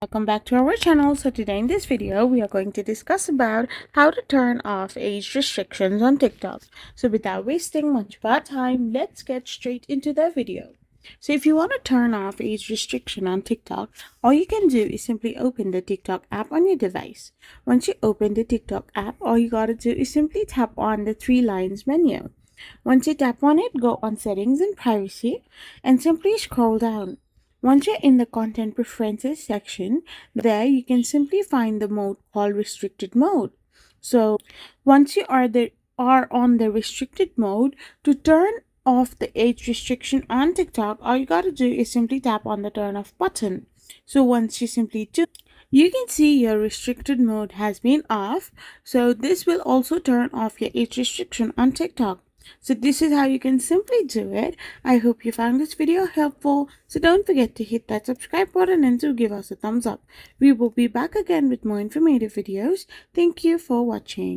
Welcome back to our channel. So today in this video we are going to discuss about how to turn off age restrictions on TikTok. So without wasting much of our time, let's get straight into the video. So if you want to turn off age restriction on TikTok, all you can do is simply open the TikTok app on your device. Once you open the TikTok app, all you gotta do is simply tap on the three lines menu. Once you tap on it, go on settings and privacy and simply scroll down. Once you're in the content preferences section, there you can simply find the mode called restricted mode. So once you are on the restricted mode, to turn off the age restriction on TikTok, all you gotta do is simply tap on the turn off button. So once you simply do, you can see your restricted mode has been off. So this will also turn off your age restriction on TikTok. So this is how you can simply do it. I hope you found this video helpful. So don't forget to hit that subscribe button and to give us a thumbs up. We will be back again with more informative videos. Thank you for watching.